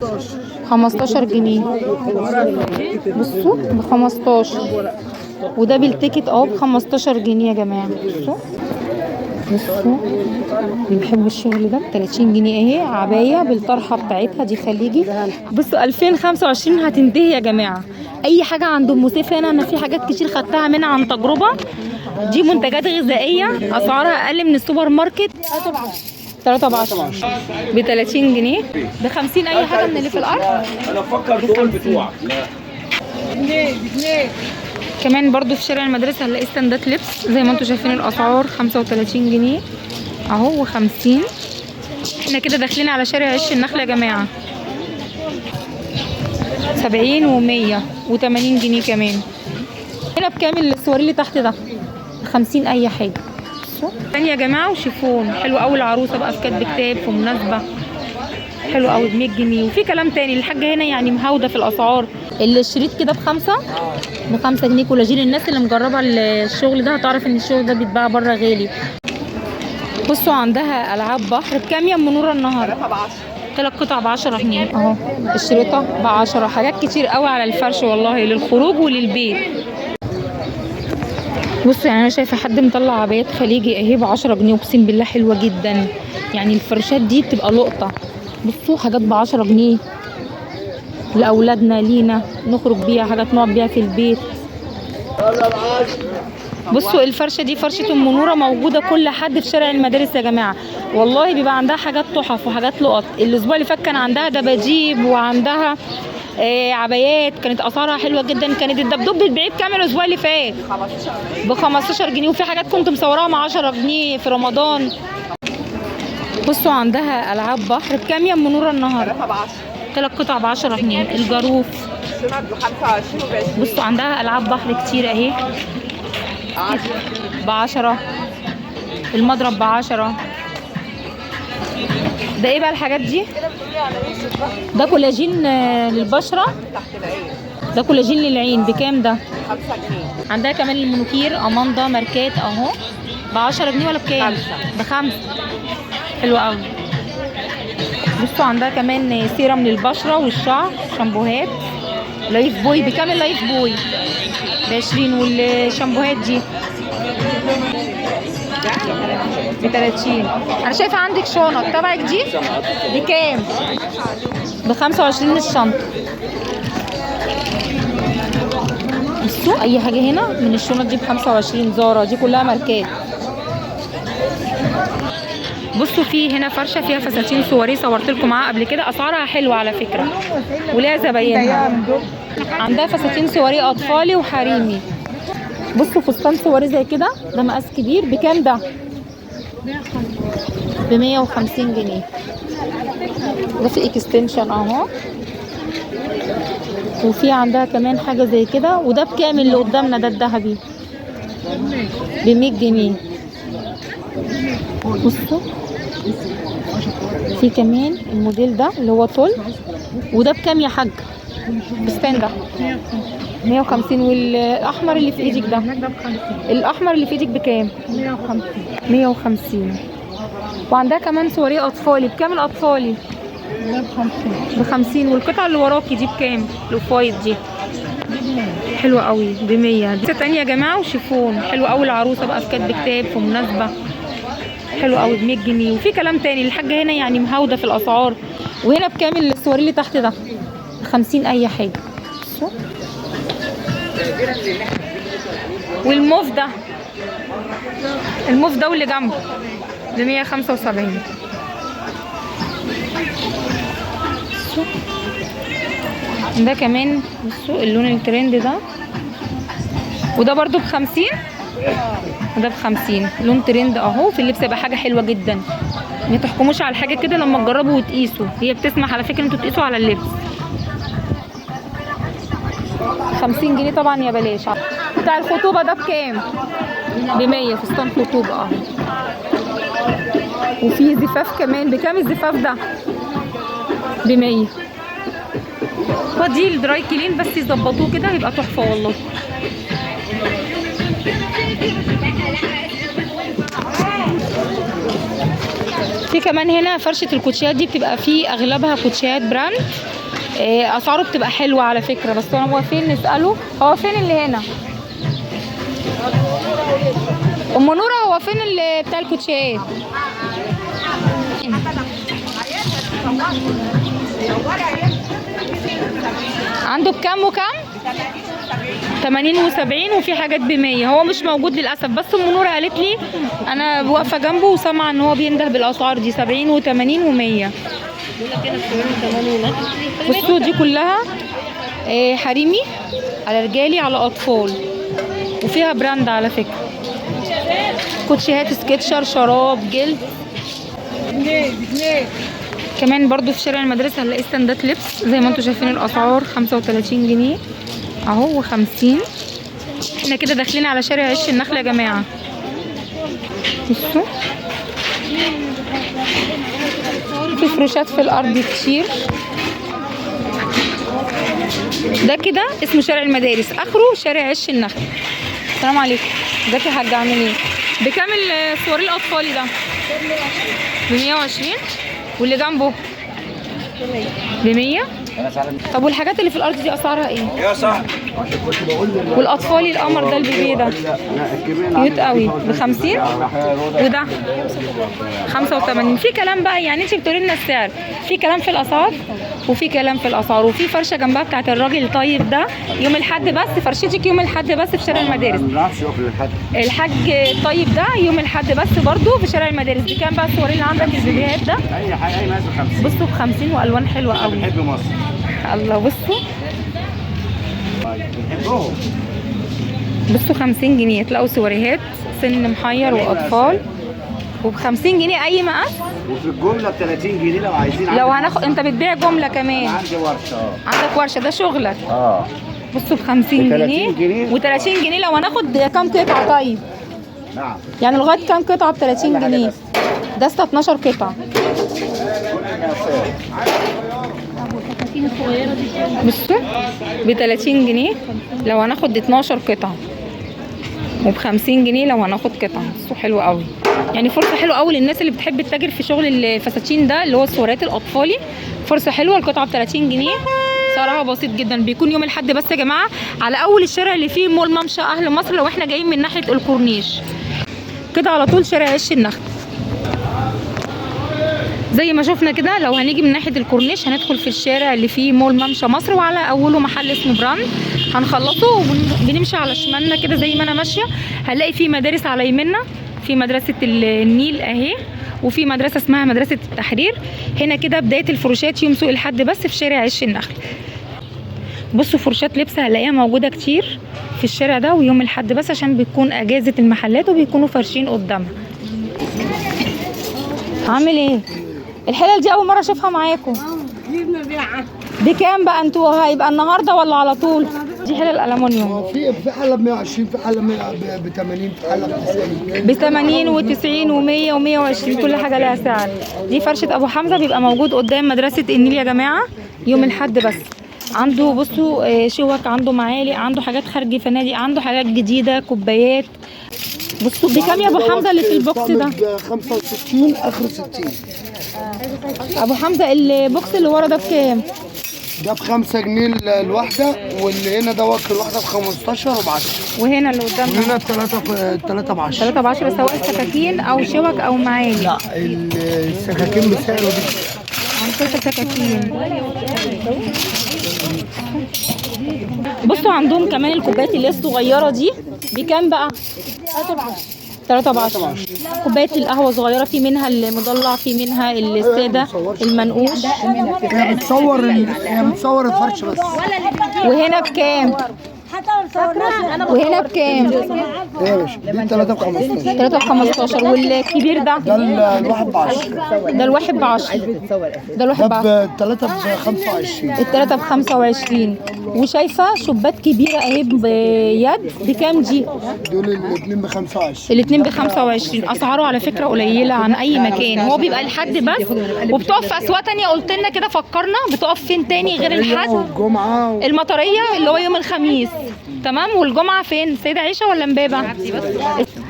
15 جنيه. بصوا ب 15، وده بالتيكت ب 15 جنيه يا جماعه. بصوا اللي بيحبوا الشغل ده 30 جنيه اهي، عبايه بالطرحه بتاعتها دي خليجي. بصوا 2025 هتنتهي يا جماعه. اي حاجه عند ام سيف هنا، انا في حاجات كتير خدتها منها عن تجربه. دي منتجات غذائيه اسعارها اقل من السوبر ماركت. 3 ب 10 ب 30 جنيه ب 50. اي حاجه من اللي في الارض انا بفكر دول بتوعك. كمان برضو في شارع المدرسه هنلاقي ستاندات لبس زي ما انتم شايفين. الاسعار 35 جنيه اهو و50. احنا كده داخلين على شارع عش النخل يا جماعه. 70 و100 و80 جنيه كمان. هنا بكام السواري اللي تحت ده؟ 50 اي حاجه. تاني يا جماعه وشيفون حلو قوي. العروسه بقى في كاتب كتاب في مناسبه حلو قوي ب 100 جنيه. وفي كلام تاني الحاجه هنا يعني مهوده في الاسعار. الشريط كده ب5 جنيه كولاجين. الناس اللي مجربه الشغل ده هتعرف ان الشغل ده بيتباع بره غالي. بصوا عندها العاب بحر بكام يا ام نوره النهارده؟ 3 قطع ب 10 جنيه اهو. الشريطه ب 10. حاجات كتير قوي على الفرش والله للخروج وللبيت. بصوا يعني انا شايفه حد مطلع عبايات خليجي اهي ب 10 جنيه اقسم بالله حلوه جدا. يعني الفرشات دي بتبقى لقطه. بصوا حاجات ب 10 جنيه لاولادنا لينا نخرج بيها، حاجات نقعد بيها في البيت. بصوا الفرشه دي فرشه ام نوره موجوده كل حد في شارع المدارس يا جماعه. والله بيبقى عندها حاجات تحف وحاجات لقط. الاسبوع اللي فات كان عندها دباديب وعندها عبايات كانت اسعارها حلوه جدا. كانت الدبدوب بتبيع بكام الاسبوع اللي فات؟ ب 15 جنيه. وفي حاجات كنت مصوراها ب 10 جنيه في رمضان. بصوا عندها العاب بحر بكام يا ام نوره النهارده؟ 3 قطع ب 10 جنيه. الجاروف بصوا عندها العاب بحر كتير اهي ب 10. المضرب ب 10. ده ايه بقى الحاجات دي؟ ده كولاجين للبشره. ده كولاجين للعين بكام ده؟ 5 جنيه. عندها كمان المنوكير اماندا ماركات اهو ب 10 جنيه ولا بكام؟ ب5. حلو قوي. بصوا عندها كمان سيرم للبشره والشعر شامبوهات. لايف بوي بكام اللايف بوي؟ ب 20. والشامبوهات دي ب 30. انا شايفه عندك شنط تبعك دي بكام؟ ب 25 الشنطه. بصوا اي حاجه هنا من الشنط دي ب 25. زارا دي كلها ماركات. بصوا في هنا فرشه فيها فساتين سواري صورت لكم معاها قبل كده. اسعارها حلوه على فكره وليها زباينها. عندها فساتين سواري اطفالي وحريمي. بصوا فستان سواري زي كده ده مقاس كبير بكام ده؟ ب 150 جنيه. ده في اكستنشن اهو. وفي عندها كمان حاجه زي كده. وده بكام اللي قدامنا ده الذهبي؟ ب 100 جنيه. بصوا في كمان الموديل ده اللي هو طول. وده بكام يا حاج؟ بستان ده 150. والاحمر اللي في ايدك ده؟ الاحمر اللي في ايدك بكام؟ 150. وعندها كمان سواري اطفالي بكام الاطفالي؟ ب 50. والقطعه اللي وراكي دي بكام؟ الفايت دي حلوه قوي ب 100. دي تانية يا جماعه وشيفون حلو قوي. العروسه بقى في كاتب كتاب في مناسبه حلو قوي ب 100 جنيه. وفي كلام تاني الحاجه هنا يعني مهوده في الاسعار. وهنا بكام السواري اللي تحت ده؟ 50 اي حاجه. والموف ده واللي جنبه ب 175. ده كمان بصوا اللون الترند ده. وده برضو ب 50. وده ب 50. لون ترند اهو في اللبس. يبقى حاجه حلوه جدا. ما تحكموش على الحاجه كده لما تجربوا وتقيسوا. هي بتسمح على فكره انتوا تقيسوا على اللبس. 50 جنيه طبعا يا بلاش. بتاع الخطوبه ده بكام؟ ب 100. فستان خطوبه اهو. وفي زفاف كمان بكام الزفاف ده؟ ب 100. ودي الدراي كلين بس يظبطوه كده يبقى تحفه والله. في كمان هنا فرشه الكوتشيات دي بتبقى فيه اغلبها كوتشيات براند. اسعاره بتبقى حلوه على فكره. بس هو فين نساله؟ هو فين اللي هنا؟ ام نوره هو فين اللي بتاع الكوتشيات؟ عنده بكام وكام؟ 80 و70 وفي حاجات ب100. هو مش موجود للاسف. بس ام نوره قالت لي انا واقفه جنبه وسامعه ان هو بينده بالاسعار دي 70 و80 و100. بصوا دي كلها حريمي على رجالي على اطفال وفيها براند على فكره. كوتشيهات سكتشر شراب جلد. كمان برضو في شارع المدرسه هنلاقي استندات لبس زي ما انتم شايفين. الاسعار 35 جنيه اهو و50. احنا كده داخلين على شارع عش النخل يا جماعه. بصوا في فروشات في الارض كتير. ده كده اسمه شارع المدارس، اخره شارع عش النخل. السلام عليكم. ازيك يا حاجه عامل ايه؟ بكام الصوري الاطفالي ده؟ ب120. واللي جنبه ب100. طب والحاجات اللي في الارض دي اسعارها ايه؟ يا صاحبي والاطفالي القمر ده البيبي ده كيوت قوي ب50. وده 85. في كلام بقى يعني انت بتقولي لنا السعر، في كلام في الاسعار وفي كلام في الاسعار. وفي فرشه جنبها بتاعت الراجل الطيب ده يوم الاحد بس. فرشتك يوم الاحد بس في شارع المدارس. الحاج الطيب ده يوم الاحد بس برضو في شارع المدارس. بكام بقى الصوري اللي عندك الفيديوهات ده؟ اي حاجه اي مقاس ب50. بصوا ب50 والوان حلوه قوي. بنحب مصر. الله. بصوا بنحبهم. بصوا 50 جنيه تلاقوا سوريهات سن محير واطفال وب50 جنيه اي مقاس. وفي الجمله ب30 جنيه لو عايزين. لو هناخد انت بتبيع جمله كمان؟ عندي ورشه. عندك ورشه ده شغلك. بصوا ب50 جنيه و30 جنيه لو هناخد كام قطعه؟ طيب نعم يعني لغايه كام قطعه ب30 جنيه؟ ده 12 قطعه. بصوا ب30 جنيه لو هناخد 12 قطعه وب50 جنيه لو هناخد قطعه. بصوا حلو قوي. يعني فرصه حلوه قوي للناس اللي بتحب التاجر في شغل الفساتين ده اللي هو السوريات الاطفالي. فرصه حلوه. القطعه ب30 جنيه سعرها بسيط جدا. بيكون يوم الاحد بس يا جماعه على اول الشارع اللي فيه مول ممشى اهل مصر لو احنا جايين من ناحيه الكورنيش كده على طول شارع عش النخل. زي ما شفنا كده لو هنيجي من ناحيه الكورنيش هندخل في الشارع اللي فيه مول ممشى مصر وعلى اوله محل اسمه براند. هنخلصه وبنمشي على شمالنا كده زي ما انا ماشيه. هنلاقي فيه مدارس على يمنا. في مدرسه النيل اهي وفي مدرسه اسمها مدرسه التحرير. هنا كده بدايه الفروشات يوم سوق الحد بس في شارع عش النخل. بصوا فرشات لبس هنلاقيها موجوده كتير في الشارع ده ويوم الحد بس عشان بتكون اجازه المحلات وبيكونوا فارشين قدامها. عامل ايه؟ الحلل دي اول مره اشوفها معاكم. بكام بقى انتوا؟ هيبقى النهارده ولا على طول؟ دي حلل الومنيوم. في حله ب 120 في حله ب 80 في حله ب 90 ب 80 و90 و100 و120 كل حاجه لها سعر. دي فرشه ابو حمزه بيبقى موجود قدام مدرسه النيل يا جماعه يوم الحد بس. عنده بصوا شوك، عنده معالق، عنده حاجات خارج فنادق، عنده حاجات جديده كوبايات. بصوا بكام يا ابو حمزه اللي في البوكس ده؟ ب 65 اخر 60. ابو حمزه البوكس اللي ورا ده بكام؟ ده ب5 جنيه الواحده واللي هنا دوت الواحده ب15 وب 10. وهنا اللي قدام وهنا الثلاثه ب 10. 3 ب 10 سواء سكاكين او شوك او معالق. لا السكاكين بسعر دي. عندكم سكاكين. بصوا عندهم كمان الكوبايات اللي هي الصغيره دي بكام بقى؟ 3 ب 10. كوبايه القهوه صغيره في منها المضلع في منها الساده المنقوش. هي بتصور الفرش بس. وهنا بكام؟ وهنا بكام؟ ايه يا باشا دي 3 ب 15. 3 ب 15. والكبير ده؟ ده الواحد ب 10. ده الواحد ب 10. ده الواحد ب 10. ده ب3 ب 25. التلاتة ب 25. وشايفه شباك كبيره اهي بيد بكام دي؟ دول الاثنين ب 25. الاثنين ب 25. اسعاره على فكره قليله عن اي مكان. هو بيبقى الحد بس وبتقف في اسواق تانية. قلت لنا كده فكرنا بتقف فين تاني غير الحد؟ الجمعه المطريه اللي هو يوم الخميس تمام. والجمعه فين؟ سيدة عيشه ولا امبابه؟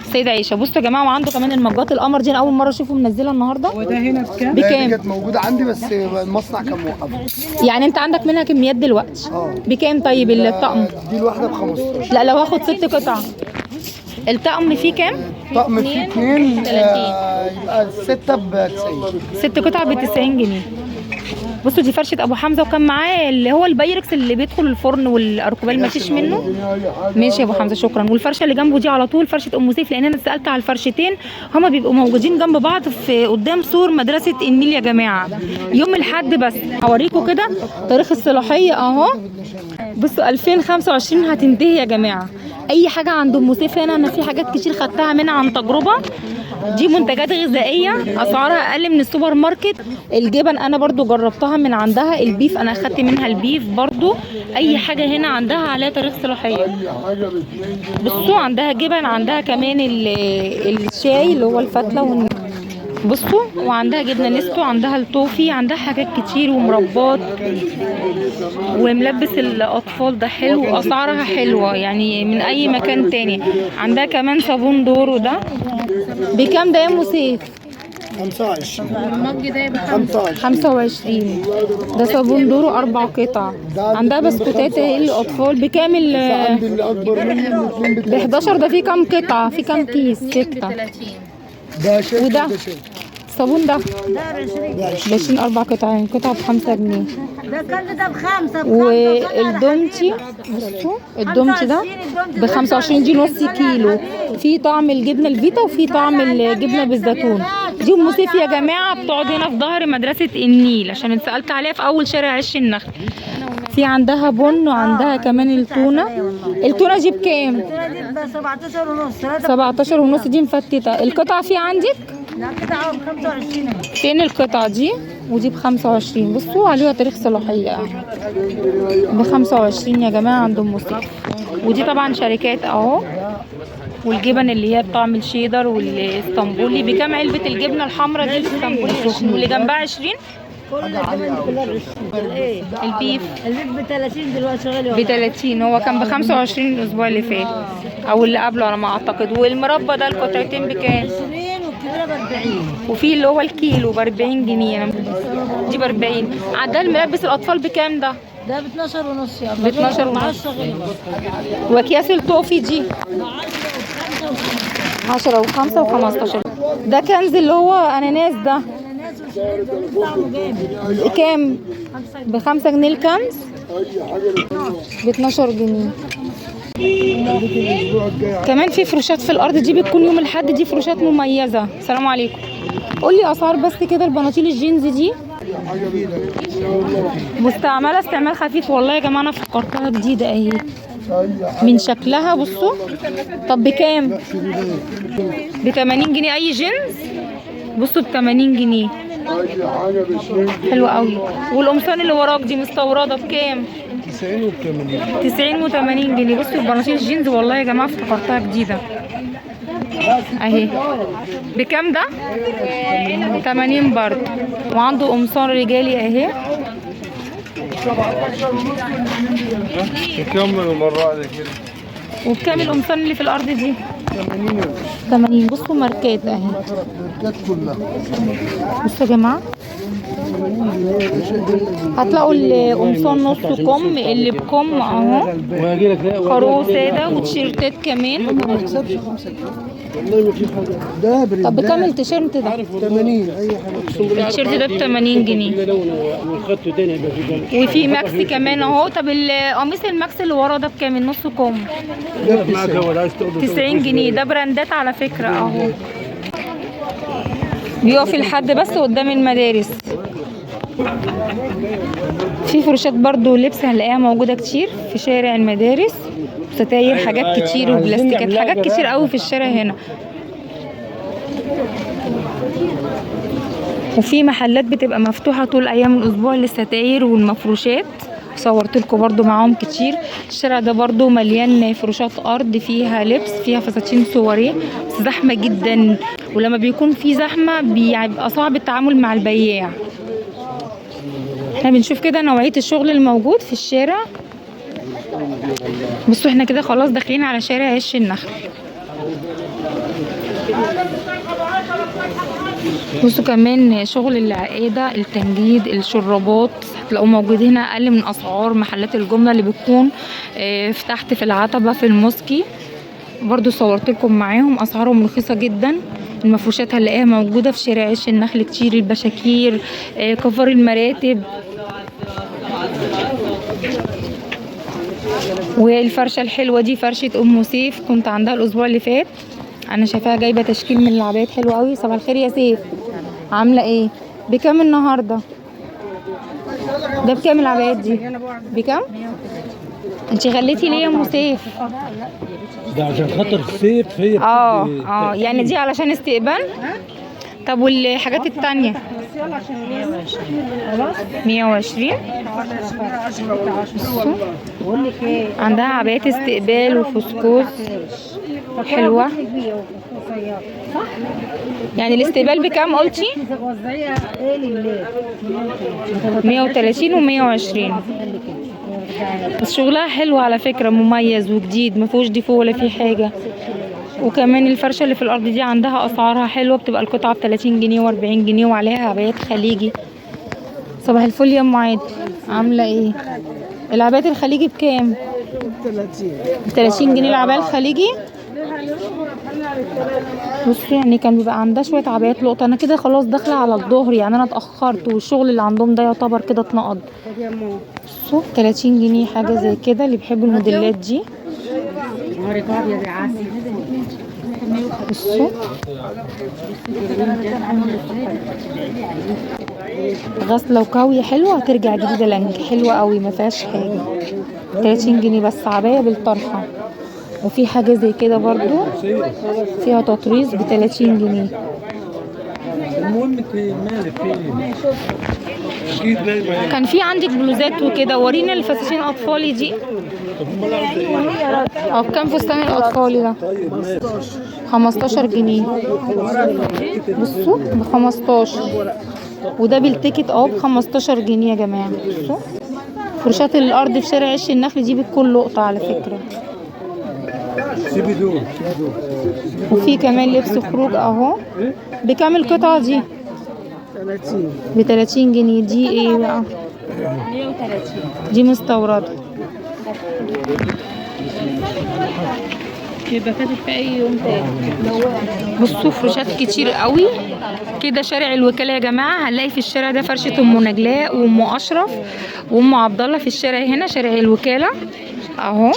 السيدة عيشة. بصوا يا جماعة، وعنده كمان المجات القمر دي، انا اول مرة اشوفه منزلها النهاردة. وده هنا بكام؟ دي بكام؟ كانت موجوده عندي بس المصنع كان موقف. يعني انت عندك منها كميات دلوقتي؟ بكام طيب الطقم؟ دي الواحده ب 15. لا لو هاخد 6 قطع الطقم فيه كام؟ طقم فيه 2 يبقى 6 ب 90. 6 قطع ب 90 جنيه. بصوا دي فرشه ابو حمزه، وكان معاه اللي هو البايركس اللي بيدخل الفرن والاركوبال ما فيش منه. ماشي يا ابو حمزه شكرا. والفرشه اللي جنبه دي على طول فرشه ام سيف، لان انا سالت على الفرشتين هما بيبقوا موجودين جنب بعض في قدام سور مدرسه النيل يا جماعه. يوم الاحد بس هوريكم كده تاريخ الصلاحيه اهو. بصوا 2025 هتنتهي يا جماعه. اي حاجه عند ام سيف هنا، انا في حاجات كتير خدتها منها عن تجربه. دي منتجات غذائيه اسعارها اقل من السوبر ماركت. الجبن انا برضو جربتها من عندها. البيف انا اخدت منها البيف برضو. اي حاجه هنا عندها عليها تاريخ صلاحيه. بصوا عندها جبن، عندها كمان الشاي اللي هو الفتله بصوا، وعندها جبنه نستو، عندها التوفي، عندها حاجات كتير ومربات وملبس الاطفال ده حلو واسعارها حلوه يعني من اي مكان تاني. عندها كمان صابون دورو ده بكام ده يا ام سيف؟ 25. المج ده ب 25. ده صابون دورو 4 قطع. عندها بسكوتات للاطفال بكام عندي اللي اكبر مني ب 11. ده فيه كام قطعه؟ فيه كام كيس؟ 6. ده شيء. وده الصابون ده ب 20 4 قطع، يعني قطعه ب 5 جنيه. ده كان ده ب5. والدومتي بصوا الدومتي ده ب 25. دي نص كيلو. في طعم الجبنه الفيتا وفي طعم الجبنه بالزيتون. دي ام سيف يا جماعه بتقعد هنا في ظهر مدرسه النيل، عشان اتسالت عليها في اول شارع عش النخل. في عندها بن وعندها كمان التونه. التونه دي بكام؟ دي ب 17 ونص. 17 ونص. دي مفتته. القطعه في عندك؟ لا كده ب 25. فين القطعه دي؟ ودي ب 25. بصوا عليها تاريخ صلاحيه ب 25 يا جماعه عند ام سيف. ودي طبعا شركات اهو. والجبن اللي هي بطعم الشيدر والاسطنبولي بكام علبه الجبنه الحمراء دي الاسطنبولي؟ واللي جنبها 20. كل الجبن كلها ب 20. ايه البيف البيف ب 30 دلوقتي شغال ب 30. هو كان ب 25 الاسبوع اللي فات او اللي قبله على ما اعتقد. والمربى ده القطعتين بكام؟ 20 والكبيره ب 40. وفي اللي هو الكيلو ب 40 جنيه. دي ب 40. عندها الملبس الاطفال بكام ده؟ ده ب 12 ونص يا ب 12 ونص. واكياس التوفي دي 10 و5 و15. ده كنز اللي هو اناناس ده كام؟ ب 5 جنيه الكنز. ب 12 جنيه. كمان في فروشات في الارض دي بتكون يوم الاحد. دي فروشات مميزه. السلام عليكم. قولي اسعار بس كده البناطيل الجينز دي مستعمله استعمال خفيف. والله يا جماعه انا فكرتها جديده اهي من شكلها. بصوا طب بكام؟ ب 80 جنيه اي جينز. بصوا ب 80 جنيه حلو قوي. والقمصان اللي وراك دي مستورده بكام؟ 90 و80 جنيه. بصوا البناطيل الجينز والله يا جماعه افتكرتها جديده اهي. بكام ده؟ 80 برضه. وعنده قمصان رجالي اهي. نكمل المره دي كده. وبكام القمصان اللي في الارض دي؟ 80. بصوا ماركات اهي. الماركات كلها. بصوا يا جماعه هتلاقوا القمصان نص كم اللي بكم اهو. خروف ساده وتيشيرتات كمان. ده طب بكام التيشيرت ده؟ 80. اي حاجه. التيشيرت ده ب 80 جنيه. وفي ماكس كمان اهو. طب القميص الماكس اللي ورا ده بكام؟ النص كم 90 جنيه. ده براندات على فكره اهو. بيقف لحد بس قدام المدارس. في فروشات برضو لبس هنلاقيها موجوده كتير في شارع المدارس. ستاير حاجات كتير وبلاستيكات حاجات كتير قوي في الشارع هنا. وفي محلات بتبقى مفتوحه طول ايام الاسبوع للستاير والمفروشات. صورت لكم برضو معاهم كتير. الشارع ده برضو مليان فروشات ارض فيها لبس، فيها فساتين سواريه بس زحمه جدا. ولما بيكون في زحمه بيبقى صعب التعامل مع البياع. احنا بنشوف كده نوعيه الشغل الموجود في الشارع. بصوا احنا كده خلاص داخلين على شارع عش النخل. بصوا كمان شغل العقادة، التنجيد، الشرابات هتلاقوه موجود هنا اقل من اسعار محلات الجملة اللي بتكون في تحت في العتبة في الموسكي. برضو صورت لكم معاهم، اسعارهم رخيصة جدا. المفروشات هنلاقيها موجودة في شارع عش النخل كتير، البشاكير، كفر المراتب، والفرشة الحلوة دي فرشة ام سيف، كنت عندها الاسبوع اللي فات. انا شايفاها جايبة تشكيل من العبايات حلوة قوي. صباح الخير يا سيف، عاملة ايه؟ بكام النهاردة؟ ده بكام العبايات دي؟ بكام؟ انت غليتي ليه يا ام سيف؟ ده عشان خاطر الصيف هي يعني دي علشان استقبال. طب والحاجات التانية 120. عندها عبايات استقبال وفسكوس حلوة. يعني الاستقبال بكام قلتي؟ 130 و120. بس شغلها حلو على فكرة، مميز وجديد، مفيهوش ديفو ولا فيه حاجة. وكمان الفرشة اللي في الارض دي عندها اسعارها حلوة، بتبقى القطعة ب30 جنيه و40 جنيه وعليها عبايات خليجي. صباح الفل يا ام عادل، عاملة ايه؟ العبايات الخليجي بكام؟ 30 جنيه العباية الخليجي. بصوا يعني كان بيبقى عندها شوية عبايات لقطة. انا كده خلاص داخلة على الظهر، يعني انا اتأخرت والشغل اللي عندهم ده يعتبر كده اتنقض. بصوا 30 جنيه حاجة زي كده اللي بيحبوا الموديلات دي. بصوا غسلة وكاوية حلوة، هترجع جديدة لانج حلوة قوي ما فيهاش حاجة. 30 جنيه بس عباية بالطرحة. وفي حاجة زي كده برضو فيها تطريز ب30 جنيه. المهم انت مالك فين؟ كان في عندك بلوزات وكده، ورينا الفساتين اطفالي دي. بكام فستان الاطفالي ده؟ 15 جنيه. بصوا ب15. وده بالتيكت ب15 جنيه يا جماعه. بصوا فرشات الارض في شارع عش النخل دي بتكون لقطه على فكره. سيبي دول. وفي كمان لبس خروج اهو. بكام القطعه دي؟ 30. ب30 جنيه. دي ايه بقى؟ 130. دي مستورده. يبقى فاتت في اي يوم تاني. بصوا فرشات كتير قوي كده. شارع الوكاله يا جماعه، هنلاقي في الشارع ده فرشه ام نجلاء وام اشرف وام عبد الله. في الشارع هنا شارع الوكاله اهو.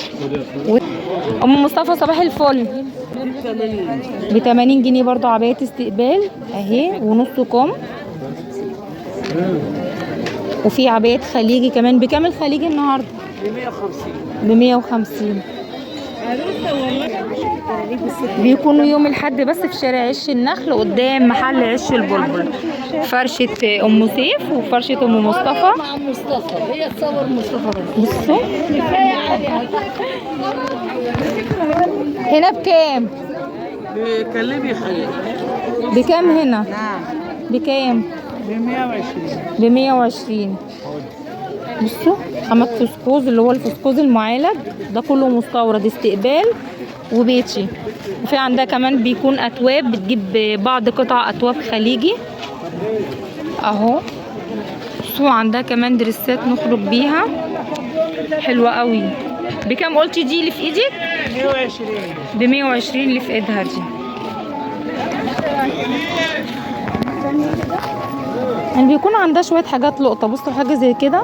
ام مصطفى صباح الفل. ب80 جنيه برضو عباية استقبال اهي ونص كم. وفي عبايات خليجي كمان. بكام الخليجي النهارده؟ ب150. بيكونوا يوم الحد بس في شارع عش النخل قدام محل عش البلبل. فرشة ام سيف وفرشة ام مصطفى. مع مصطفى هي تصور مصطفى بس. بصوا هنا بكام؟ كلمي حاجة. بكام هنا؟ نعم. بكام؟ ب120. بصوا خامات فسكوز اللي هو الفسكوز المعالج ده كله مستورد استقبال وبيتي. وفي عندها كمان بيكون اتواب، بتجيب بعض قطع اتواب خليجي اهو. بصوا عندها كمان دريسات نخرج بيها حلوه قوي. بكام قلتي دي اللي في ايدك؟ 120. ب120 اللي في ايدها دي. يعني بيكون عندها شويه حاجات لقطه. بصوا حاجه زي كده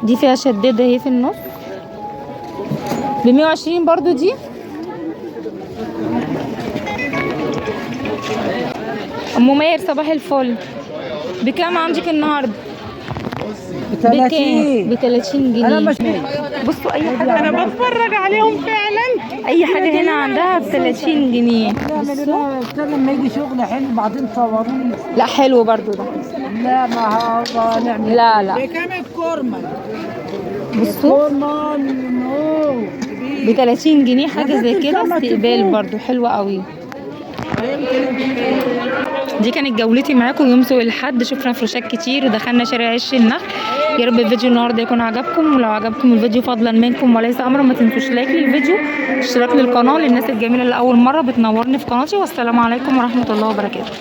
دي فيها شداده اهي في النص ب120 برضو دي. ام ماهر صباح الفل. بكام عندك النهارده؟ بكام؟ ب30 جنيه. انا مش بصوا اي حاجه انا بتفرج عليهم فعلا. اي حاجه هنا عندها ب30 جنيه. بصوا لما يجي شغل حلو بعدين صوروني. لا حلو برضو ده. لا ما هو نعمل. لا بكام الكورمه؟ بصوا نو ب30 جنيه حاجه زي كده استقبال برضو حلوه قوي. دي كانت جولتي معاكم يوم سوق الحد. شفنا فرشات كتير ودخلنا شارع عش النخل. يا رب الفيديو النهارده يكون عجبكم، ولو عجبكم الفيديو فضلا منكم وليس امرا ما تنسوش لايك للفيديو، اشتراك للقناه للناس الجميله اللي اول مره بتنورني في قناتي، والسلام عليكم ورحمه الله وبركاته.